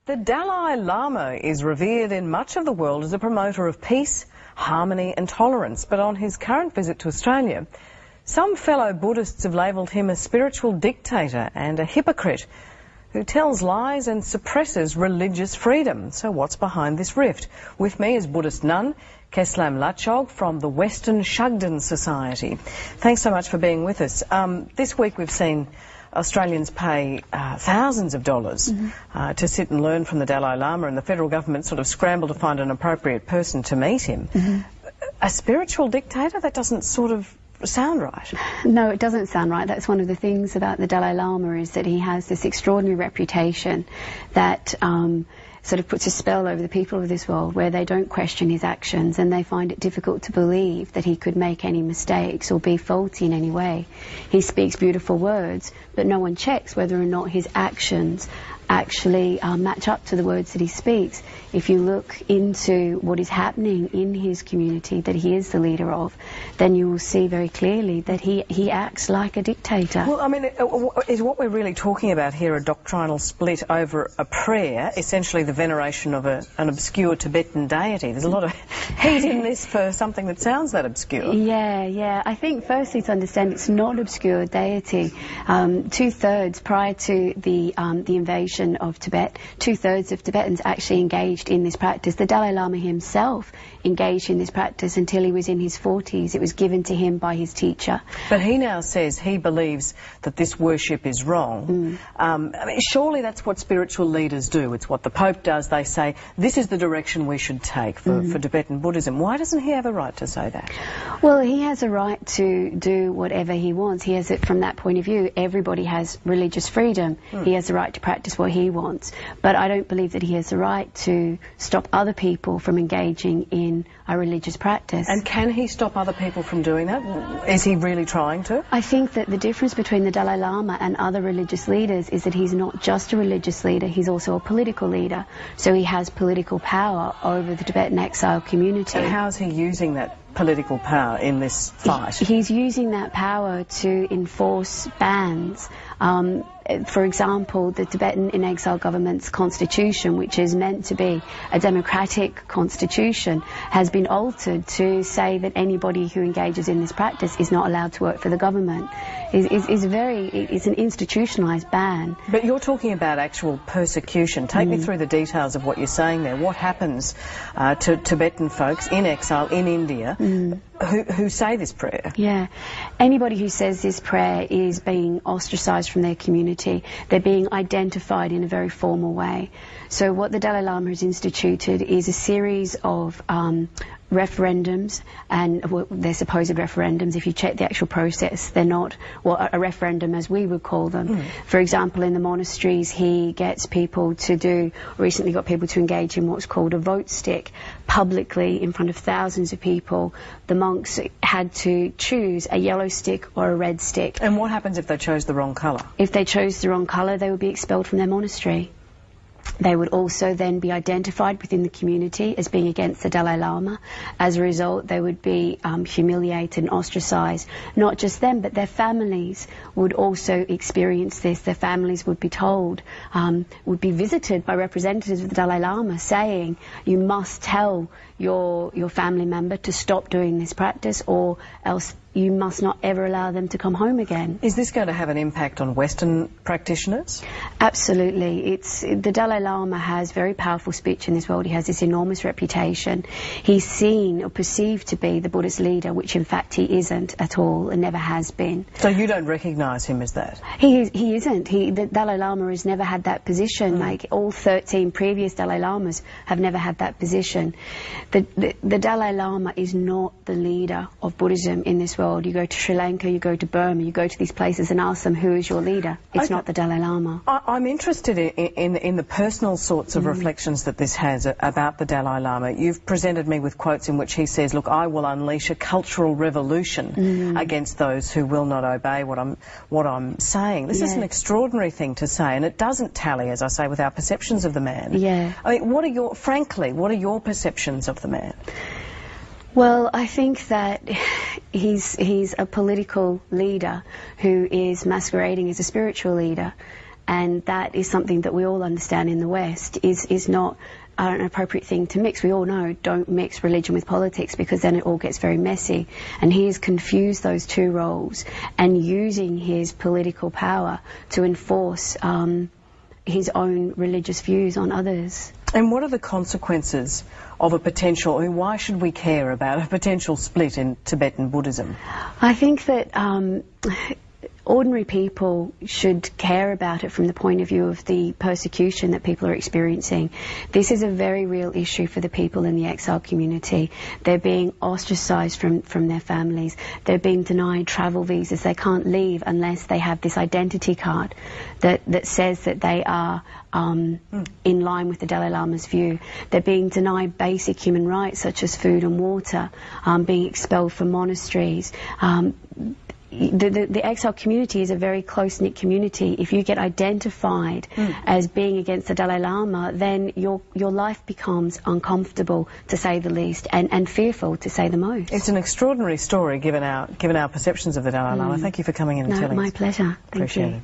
The Dalai Lama is revered in much of the world as a promoter of peace, harmony and tolerance, but on his current visit to Australia, some fellow Buddhists have labelled him a spiritual dictator and a hypocrite who tells lies and suppresses religious freedom. So what's behind this rift? With me is Buddhist nun Keslam Lachog from the Western Shugden Society. Thanks so much for being with us. This week we've seen Australians pay thousands of dollars to sit and learn from the Dalai Lama, and the federal government sort of scramble to find an appropriate person to meet him. A spiritual dictator? That doesn't sort of sound right. No, it doesn't sound right. That's one of the things about the Dalai Lama, is that he has this extraordinary reputation that sort of puts a spell over the people of this world, where they don't question his actions and they find it difficult to believe that he could make any mistakes or be faulty in any way. He speaks beautiful words, but no one checks whether or not his actions actually match up to the words that he speaks. If you look into what is happening in his community that he is the leader of, then you will see very clearly that he acts like a dictator. Well, I mean, is what we're really talking about here a doctrinal split over a prayer, essentially the veneration of an obscure Tibetan deity? There's a lot of heat in this for something that sounds that obscure. Yeah. I think firstly to understand it's not obscure deity. Two-thirds prior to the invasion of Tibet, two-thirds of Tibetans actually engaged in this practice. The Dalai Lama himself engaged in this practice until he was in his 40s. It was given to him by his teacher. But he now says he believes that this worship is wrong. I mean, surely that's what spiritual leaders do. It's what the Pope does. They say, this is the direction we should take for Tibetan Buddhism. Why doesn't he have a right to say that? Well, he has a right to do whatever he wants. He has it from that point of view. Everybody has religious freedom. He has the right to practice what he wants. But I don't believe that he has the right to stop other people from engaging in a religious practice. And can he stop other people from doing that? Is he really trying to? I think that the difference between the Dalai Lama and other religious leaders is that he's not just a religious leader, he's also a political leader. So he has political power over the Tibetan exile community. And how is he using that political power in this fight? He's using that power to enforce bans. For example, the Tibetan in-exile government's constitution, which is meant to be a democratic constitution, has been altered to say that anybody who engages in this practice is not allowed to work for the government. It's an institutionalized ban. But you're talking about actual persecution. Take me through the details of what you're saying there. What happens to Tibetan folks in exile in India who say this prayer? Yeah. Anybody who says this prayer is being ostracized from their community. They're being identified in a very formal way. So what the Dalai Lama has instituted is a series of referendums, and they're supposed referendums. If you check the actual process, they're not a referendum as we would call them. For example, in the monasteries, he gets people to recently got people to engage in what's called a vote stick publicly in front of thousands of people. The monks had to choose a yellow stick or a red stick. And what happens if they chose the wrong colour? If they chose the wrong colour, they would be expelled from their monastery. They would also then be identified within the community as being against the Dalai Lama. As a result, they would be humiliated and ostracised. Not just them, but their families would also experience this. Their families would be told, would be visited by representatives of the Dalai Lama saying, you must tell your family member to stop doing this practice, or else you must not ever allow them to come home again. Is this going to have an impact on Western practitioners? Absolutely. The Dalai Lama has very powerful speech in this world. He has this enormous reputation. He's seen or perceived to be the Buddhist leader, which in fact he isn't at all and never has been. So you don't recognise him as that? He isn't. The Dalai Lama has never had that position. Like all 13 previous Dalai Lamas have never had that position. The Dalai Lama is not the leader of Buddhism in this world. You go to Sri Lanka, you go to Burma, you go to these places and ask them who is your leader. It's not the Dalai Lama. I'm interested in the personal sorts of reflections that this has about the Dalai Lama. You've presented me with quotes in which he says, look, I will unleash a cultural revolution against those who will not obey what I'm saying. This is an extraordinary thing to say, and it doesn't tally, as I say, with our perceptions of the man. Yeah. I mean, frankly, what are your perceptions of the man? Well, I think that he's a political leader who is masquerading as a spiritual leader. and that is something that we all understand in the West is not an appropriate thing to mix. We all know, don't mix religion with politics, because then it all gets very messy. And he has confused those two roles and using his political power to enforce his own religious views on others. And what are the consequences of a potential, I mean, why should we care about a potential split in Tibetan Buddhism? I think that ordinary people should care about it from the point of view of the persecution that people are experiencing. This is a very real issue for the people in the exile community. They're being ostracized from their families. They're being denied travel visas. They can't leave unless they have this identity card that says that they are in line with the Dalai Lama's view. They're being denied basic human rights such as food and water, being expelled from monasteries. The exile community is a very close-knit community. If you get identified as being against the Dalai Lama, then your life becomes uncomfortable, to say the least, and fearful, to say the most. It's an extraordinary story, given our perceptions of the Dalai Lama. Thank you for coming in and telling us. My pleasure. Thank you. Appreciate it.